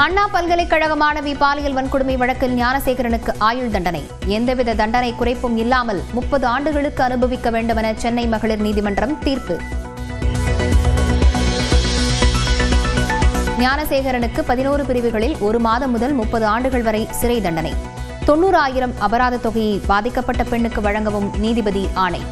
அண்ணா பல்கலைக்கழக மாணவி பாலியல் வன்கொடுமை வழக்கில் ஞானசேகரனுக்கு ஆயுள் தண்டனை. எந்தவித தண்டனை குறைப்பும் இல்லாமல் 30 ஆண்டுகளுக்கு அனுபவிக்க வேண்டும் என சென்னை மகளிர் நீதிமன்றம் தீர்ப்பு. ஞானசேகரனுக்கு 11 பிரிவுகளில் 1 மாதம் முதல் 30 ஆண்டுகள் வரை சிறை தண்டனை. 90,000 அபராத தொகையை பாதிக்கப்பட்ட பெண்ணுக்கு வழங்கவும் நீதிபதி ஆணை.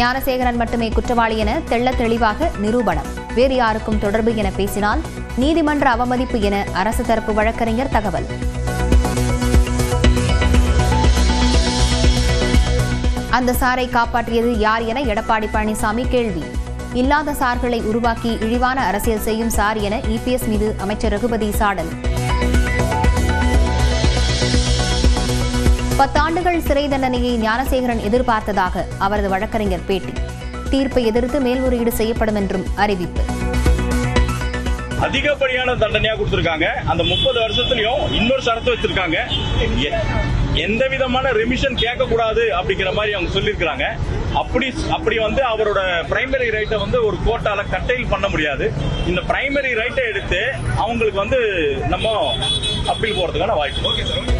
ஞானசேகரன் மட்டுமே குற்றவாளி என தெள்ளத் தெளிவாக நிரூபணம். வேறு யாருக்கும் தொடர்பு என பேசினால் நீதிமன்ற அவமதிப்பு என அரசு தரப்பு வழக்கறிஞர் தகவல். அந்த சாரை காப்பாற்றியது யார் என எடப்பாடி பழனிசாமி கேள்வி. இல்லாத சார்களை உருவாக்கி இழிவான அரசியல் செய்யும் சார் என இபிஎஸ் மீது அமைச்சர் ரகுபதி சாடல். 10 ஆண்டுகள் சிறை தண்டனையை ஞானசேகரன் எதிர்பார்த்ததாக அவரது வழக்கறிஞர் பேட்டி. தீர்ப்பை எதிர்த்து மேல்முறையீடு செய்யப்படும் என்றும் அறிவிப்பு. அதிகப்படியான தண்டனையா கொடுத்திருக்காங்க. அந்த 30 வருஷத்துலயும் இன்னொரு சரத்து வச்சிருக்காங்க. எந்த விதமான ரெமிஷன் கேட்க கூடாது அப்படிங்கிற மாதிரி அவங்க சொல்லியிருக்காங்க. அப்படி அவரோட பிரைமரி ரைட்டை ஒரு கோர்ட்டால கட்டைல் பண்ண முடியாது. இந்த பிரைமரி ரைட்டை எடுத்து அவங்களுக்கு நம்ம அப்பீல் போறதுக்கான வாய்ப்பு.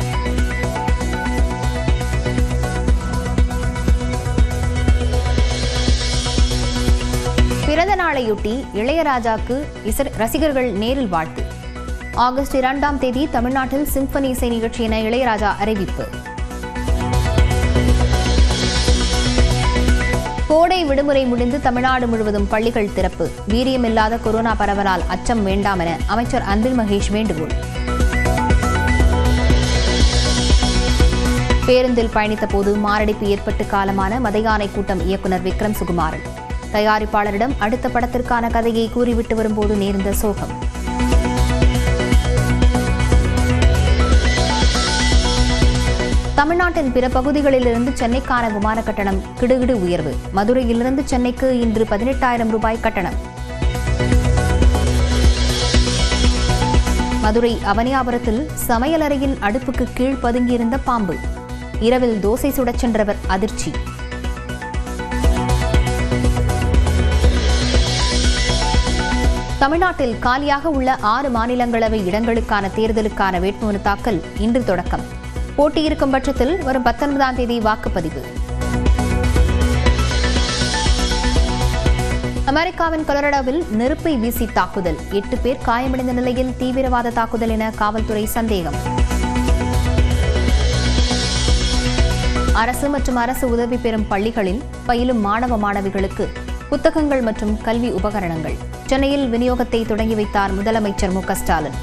பிறந்த நாளையொட்டி இளையராஜாக்கு ரசிகர்கள் நேரில் வாழ்த்து. ஆகஸ்ட் 2ஆம் தேதி தமிழ்நாட்டில் சிம்பனி இசை நிகழ்ச்சி என இளையராஜா அறிவிப்பு. கோடை விடுமுறை முடிந்து தமிழ்நாடு முழுவதும் பள்ளிகள் திறப்பு. வீரியமில்லாத கொரோனா பரவலால் அச்சம் வேண்டாம் என அமைச்சர் அன்பில் மகேஷ் வேண்டுகோள். பேருந்தில் பயணித்த போது மாரடைப்பு ஏற்பட்டு காலமான மதயானை கூட்டம் இயக்குநர் விக்ரம் சுகுமாரன். தயாரிப்பாளரிடம் அடுத்த படத்திற்கான கதையை கூறிவிட்டு வரும்போது நேர்ந்த சோகம். தமிழ்நாட்டின் பிற பகுதிகளிலிருந்து சென்னைக்கான விமான கட்டணம் கிடுகிடு உயர்வு. மதுரையிலிருந்து சென்னைக்கு இன்று 18,000 ரூபாய் கட்டணம். மதுரை அவனியாபுரத்தில் சமையலறையின் அடுப்புக்கு கீழ் பதுங்கியிருந்த பாம்பு. இரவில் தோசை சுடச் சென்றவர் அதிர்ச்சி. தமிழ்நாட்டில் காலியாக உள்ள 6 மாநிலங்களவை இடங்களுக்கான தேர்தலுக்கான வேட்புமனு தாக்கல் இன்று தொடக்கம். போட்டியிருக்கும் பட்சத்தில் வரும் 19ஆம் தேதி வாக்குப்பதிவு. அமெரிக்காவின் கொலராடோவில் நெருப்பை வீசி தாக்குதல். 8 பேர் காயமடைந்த நிலையில் தீவிரவாத தாக்குதல் என காவல்துறை சந்தேகம். அரசு மற்றும் அரசு உதவி பெறும் பள்ளிகளில் பயிலும் மாணவ மாணவிகளுக்கு புத்தகங்கள் மற்றும் கல்வி உபகரணங்கள். சென்னையில் விநியோகத்தை தொடங்கி வைத்தார் முதலமைச்சர் மு.க. ஸ்டாலின்.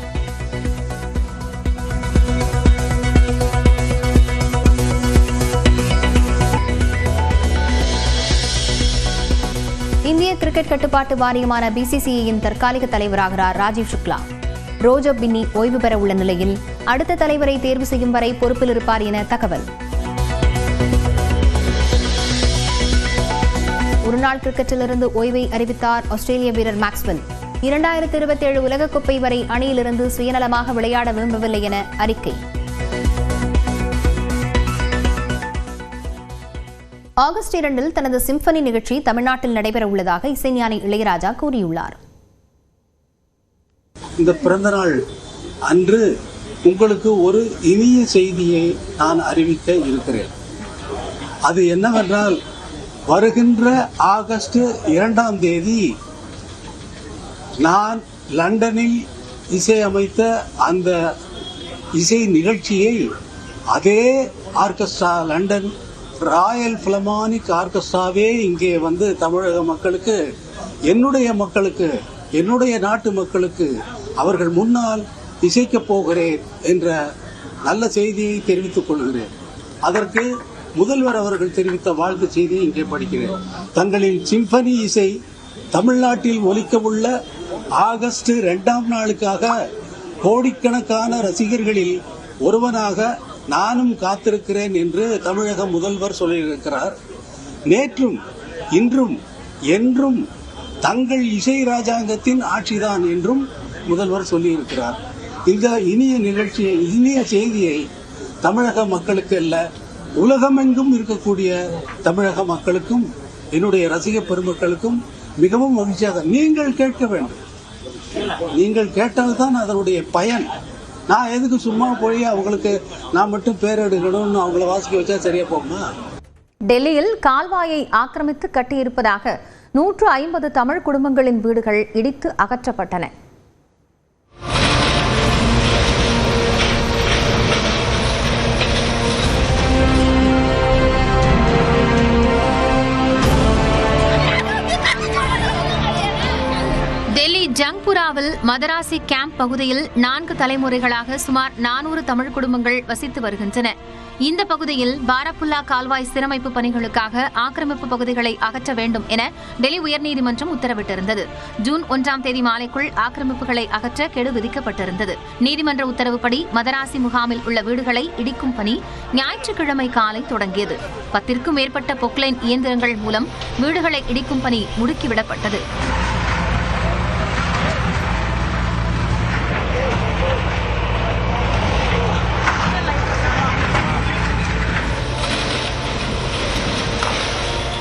இந்திய கிரிக்கெட் கட்டுப்பாட்டு வாரியமான பிசிசிஐயின் தற்காலிக தலைவராகிறார் ராஜீவ் சுக்லா. ரோஜப் பின்னி ஓய்வு பெற உள்ள நிலையில் அடுத்த தலைவரை தேர்வு செய்யும் வரை பொறுப்பில் இருப்பார் என தகவல். ஒருநாள் கிரிக்கெட்டிலிருந்து ஓய்வை அறிவித்தார் ஆஸ்திரேலிய வீரர் மேக்ஸ்வெல். 2027 உலகக்கோப்பை வரை அணியிலிருந்து சுயநலமாக விளையாட விரும்பவில்லை என அறிக்கை. ஆகஸ்ட் 2இல் தனது சிம்பனி நிகழ்ச்சி தமிழ்நாட்டில் நடைபெற உள்ளதாக இசைஞானி இளையராஜா கூறியுள்ளார். இந்த பிறந்த நாள் அன்று உங்களுக்கு ஒரு இனிய செய்தியை நான் அறிவிக்க இருக்கிறேன். அது என்னவென்றால், வருகின்ற ஆகஸ்ட் 2ஆம் தேதி நான் லண்டனில் இசையமைத்த அந்த இசை நிகழ்ச்சியை அதே ஆர்கெஸ்ட்ரா, லண்டன் ராயல் பிலமானிக் ஆர்கெஸ்ட்ராவே இங்கே தமிழக மக்களுக்கு, என்னுடைய நாட்டு மக்களுக்கு அவர்கள் முன்னால் இசைக்கப் போகிறேன் என்ற நல்ல செய்தியை தெரிவித்துக் கொள்கிறேன். அதற்கு முதல்வர் அவர்கள் தெரிவித்த வாழ்த்து செய்தியை இங்கே படிக்கிறேன். தங்களின் சிம்பனி இசை தமிழ்நாட்டில் ஒலிக்கவுள்ள ஆகஸ்ட் 2ஆம் நாளுக்காக கோடிக்கணக்கான ரசிகர்களில் ஒருவனாக நானும் காத்திருக்கிறேன் என்று தமிழக முதல்வர் சொல்லியிருக்கிறார். நேற்றும் இன்றும் என்றும் தங்கள் இசை ராஜாங்கத்தின் ஆட்சிதான் என்றும் முதல்வர் சொல்லியிருக்கிறார். இந்த இனிய செய்தியை தமிழக மக்களுக்கு அல்ல, உலகமெங்கும் இருக்கக்கூடிய தமிழக மக்களுக்கும் என்னுடைய ரசிக பெருமக்களுக்கும் மிகவும் மகிழ்ச்சியாக நீங்கள் கேட்க வேண்டும். நீங்கள் கேட்டால்தான் அதனுடைய பயன். நான் எதுக்கு சும்மா போய் அவங்களுக்கு நான் மட்டும் பேர் எடுக்கணும்னு அவங்கள வாசிக்க வச்சா சரியா போகுமா? டெல்லியில் கால்வாயை ஆக்கிரமித்து கட்டியிருப்பதாக 150 தமிழ் குடும்பங்களின் வீடுகள் இடித்து அகற்றப்பட்டன. டெல்லி ஜங்புராவில் மதராசி கேம்ப் பகுதியில் 4 தலைமுறைகளாக சுமார் 400 தமிழ் குடும்பங்கள் வசித்து வருகின்றன. இந்த பகுதியில் பாரப்புல்லா கால்வாய் சீரமைப்பு பணிகளுக்காக ஆக்கிரமிப்பு பகுதிகளை அகற்ற வேண்டும் என டெல்லி உயர்நீதிமன்றம் உத்தரவிட்டிருந்தது. ஜூன் 1ஆம் தேதி மாலைக்குள் ஆக்கிரமிப்புகளை அகற்ற கெடு விதிக்கப்பட்டிருந்தது. நீதிமன்ற உத்தரவுப்படி மதராசி முகாமில் உள்ள வீடுகளை இடிக்கும் பணி ஞாயிற்றுக்கிழமை காலை தொடங்கியது. 10க்கும் மேற்பட்ட பொக்லைன் இயந்திரங்கள் மூலம் வீடுகளை இடிக்கும் பணி முடுக்கிவிடப்பட்டது.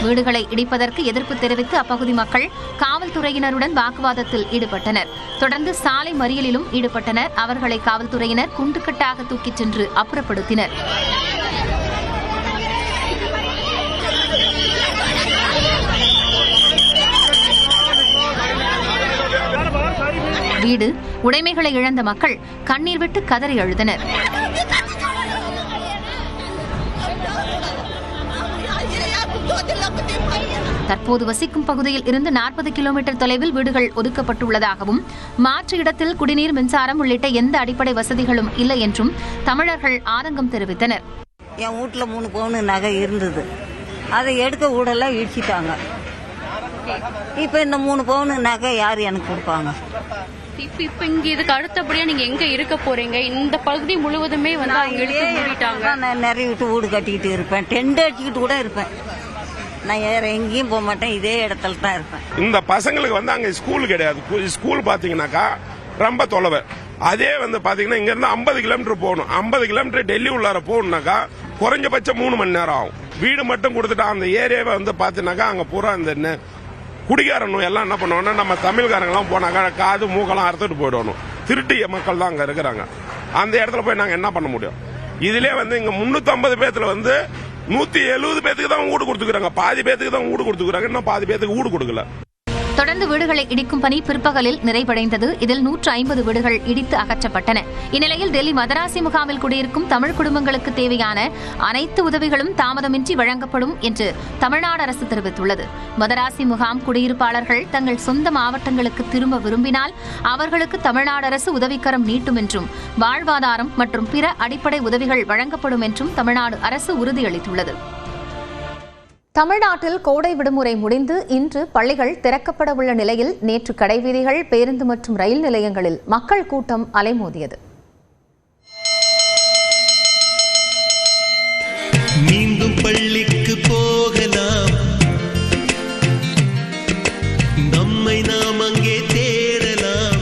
வீடுகளை இடிப்பதற்கு எதிர்ப்பு தெரிவித்து அப்பகுதி மக்கள் காவல்துறையினருடன் வாக்குவாதத்தில் ஈடுபட்டனர். தொடர்ந்து சாலை மறியலிலும் ஈடுபட்டனர். அவர்களை காவல்துறையினர் குண்டுக்கட்டாக தூக்கிச் சென்று அப்புறப்படுத்தினர். வீடு உடைமைகளை இழந்த மக்கள் கண்ணீர் விட்டு கதறி அழுதனர். தற்போது வசிக்கும் பகுதியில் இருந்து 40 கிலோமீட்டர் தொலைவில் வீடுகள் ஒதுக்கப்பட்டுள்ளதாகவும் மாற்று இடத்தில் குடிநீர், மின்சாரம் உள்ளிட்ட எந்த அடிப்படை வசதிகளும் இல்லை என்றும் தமிழர்கள் ஆதங்கம் தெரிவித்தனர். என் வீட்டுல 3 பவுன் நகை இருந்தது, அதை எடுக்க ஊடல இடிச்சிட்டாங்க. இப்ப இந்த 3 பவுன் நகை யாரு எனக்கு கொடுப்பாங்க? இப்ப இங்க இதுக்கு அடுத்தபடியா நீங்க எங்க இருக்க போறீங்க? இந்த பகுதி முழுவதுமே வந்து அவங்க எடுத்து மூடிட்டாங்க. நான் நிறைய விட்டு வீடு கட்டிக்கிட்டு இருப்பேன், டென்ட் அடிச்சுக்கிட்டு கூட இருப்பேன். நான் வேற எங்கேயும் போக மாட்டேன், இதே இடத்துல தான் இருப்பேன். இந்த பசங்களுக்கு வந்து அங்க ஸ்கூல் கிடையாது. ஸ்கூல் பாத்தீங்கன்னாக்கா ரொம்ப தொலைவு. அதே வந்து பாத்தீங்கன்னா இங்க இருந்து 50 கிலோமீட்டர் போகணும். 50 கிலோமீட்டர் டெல்லி உள்ளார போகணும்னாக்கா குறைஞ்சபட்சம் 3 மணி நேரம் ஆகும். வீடு மட்டும் கொடுத்துட்டா அந்த ஏரியாவை வந்து பாத்தீங்கன்னாக்கா அங்க பூரா இந்த குடிகாரனும் எல்லாம் என்ன பண்ணுவோம்னா நம்ம தமிழ்காரங்களாம் போனாக்கா காது மூக்கெல்லாம் அறுத்துட்டு போயிடணும். திருட்டிய மக்கள் தான் அங்க இருக்கிறாங்க. அந்த இடத்துல போய் நாங்க என்ன பண்ண முடியும்? இதுலயே வந்து இங்க 350 பேத்துல வந்து 170 பேத்துக்கு தான் வீடு கொடுத்துக்கிறாங்க. பாதி பேத்துக்கு தான் வீடு கொடுத்துக்கிறாங்க, இன்னும் பாதி பேத்துக்கு வீடு கொடுக்கல. தொடர்ந்து வீடுகளை இடிக்கும் பணி பிற்பகலில் நிறைவடைந்தது. இதில் 150 வீடுகள் இடித்து அகற்றப்பட்டன. இந்நிலையில் டெல்லி மதராசி முகாமில் குடியிருக்கும் தமிழ் குடும்பங்களுக்கு தேவையான அனைத்து உதவிகளும் தாமதமின்றி வழங்கப்படும் என்று தமிழ்நாடு அரசு தெரிவித்துள்ளது. மதராசி முகாம் குடியிருப்பாளர்கள் தங்கள் சொந்த மாவட்டங்களுக்கு திரும்ப விரும்பினால் அவர்களுக்கு தமிழ்நாடு அரசு உதவிக்கரம் நீட்டும் என்றும் வாழ்வாதாரம் மற்றும் பிற அடிப்படை உதவிகள் வழங்கப்படும் என்றும் தமிழ்நாடு அரசு உறுதியளித்துள்ளது. தமிழ்நாட்டில் கோடை விடுமுறை முடிந்து இன்று பள்ளிகள் திறக்கப்பட உள்ள நிலையில் நேற்று கடைவீதிகள், பேருந்து மற்றும் ரயில் நிலையங்களில் மக்கள் கூட்டம் அலைமோதியது. மீண்டும் பள்ளிக்கு போகலாம், நம்மை நாம் அங்கே தேடலாம்.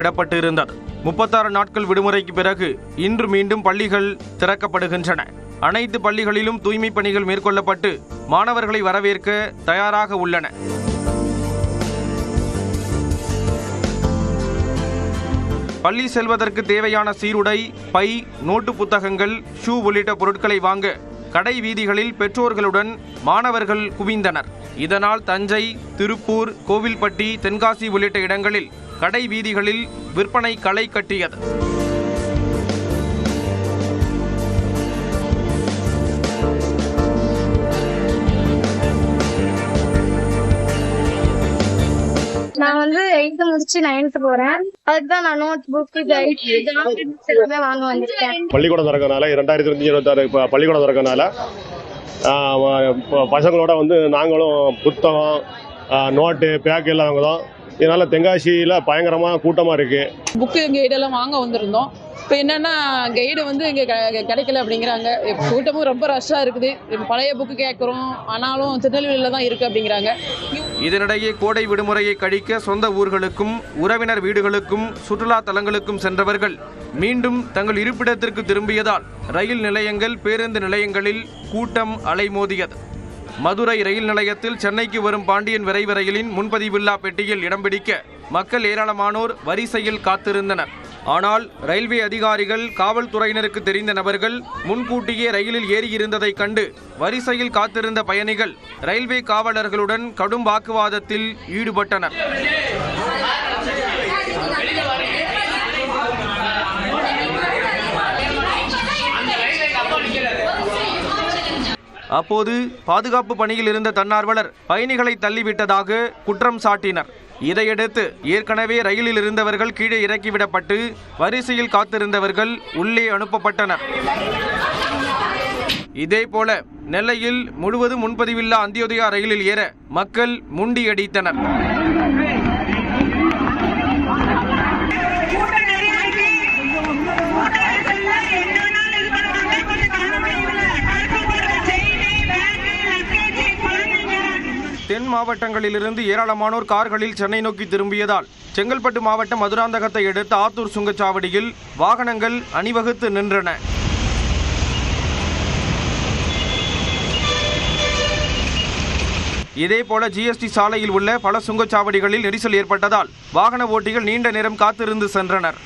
விடப்பட்டிருந்தது. 36 நாட்கள் விடுமுறைக்கு பிறகு இன்று மீண்டும் பள்ளிகள் திறக்கப்படுகின்றன. அனைத்து பள்ளிகளிலும் தூய்மை பணிகள் மேற்கொள்ளப்பட்டு மாணவர்களை வரவேற்க தயாராக உள்ளன. பள்ளி செல்வதற்கு தேவையான சீருடை, பை, நோட்டு புத்தகங்கள், ஷூ உள்ளிட்ட பொருட்களை வாங்க கடை வீதிகளில் பெற்றோர்களுடன் மாணவர்கள் குவிந்தனர். இதனால் தஞ்சை, திருப்பூர், கோவில்பட்டி, தென்காசி உள்ளிட்ட இடங்களில் கடை வீதிகளில் விற்பனை களை கட்டியது. நான் வந்து 8th முடிச்சு 9th போறேன். அதுக்குதான் நான் நோட் புக், கைட், எல்லாமே வாங்க வந்துட்டேன். பள்ளிக்கூடம் திறக்கனால 2026 பள்ளிக்கூடம் திறக்கனால பசங்களோட வந்து நாங்களும் புத்தகம், நோட்டு, பேக் எல்லாம் வாங்குறோம். இதனால தென்காசியில பயங்கரமா கூட்டமா இருக்கு. புக்கு கைடெல்லாம் வாங்க வந்திருந்தோம். இப்போ என்னன்னா கைடு வந்து இங்கே கிடைக்கல அப்படிங்கிறாங்க. கூட்டமும் ரொம்ப ரஷ்ஷாக இருக்குது. பழைய புக்கு கேட்குறோம், ஆனாலும் திருநெல்வேலியில் தான் இருக்குது அப்படிங்கிறாங்க. இதனிடையே கோடை விடுமுறையை கழிக்க சொந்த ஊர்களுக்கும் உறவினர் வீடுகளுக்கும் சுற்றுலா தலங்களுக்கும் சென்றவர்கள் மீண்டும் தங்கள் இருப்பிடத்திற்கு திரும்பியதால் ரயில் நிலையங்கள், பேருந்து நிலையங்களில் கூட்டம் அலைமோதியது. மதுரை ரயில் நிலையத்தில் சென்னைக்கு வரும் பாண்டியன் விரைவு ரயிலின் முன்பதிவில்லா பெட்டியில் இடம் பிடிக்க மக்கள் ஏராளமானோர் வரிசையில் காத்திருந்தனர். ஆனால் ரயில்வே அதிகாரிகள், காவல்துறையினருக்கு தெரிந்த நபர்கள் முன்கூட்டியே ரயிலில் ஏறியிருந்ததை கண்டு வரிசையில் காத்திருந்த பயணிகள் ரயில்வே காவலர்களுடன் கடும் வாக்குவாதத்தில் ஈடுபட்டனர். அப்போது பாதுகாப்பு பணியில் இருந்த தன்னார்வலர் பயணிகளை தள்ளிவிட்டதாக குற்றம் சாட்டினர். இதையடுத்து ஏற்கனவே ரயிலில் இருந்தவர்கள் கீழே இறக்கிவிடப்பட்டு வரிசையில் காத்திருந்தவர்கள் உள்ளே அனுப்பப்பட்டனர். இதேபோல நெல்லையில் முழுவதும் முன்பதிவில்லா அந்தியோதயா ரயிலில் ஏற மக்கள் முண்டியடித்தனர். தென் மாவட்டங்களிலிருந்து ஏராளமானோர் கார்களில் சென்னை நோக்கி திரும்பியதால் செங்கல்பட்டு மாவட்டம் மதுராந்தகத்தை அடுத்த ஆத்தூர் சுங்கச்சாவடியில் வாகனங்கள் அணிவகுத்து நின்றன. இதேபோல ஜிஎஸ்டி சாலையில் உள்ள பல சுங்கச்சாவடிகளில் நெரிசல் ஏற்பட்டதால் வாகன ஓட்டிகள் நீண்ட நேரம் காத்திருந்து சென்றனர்.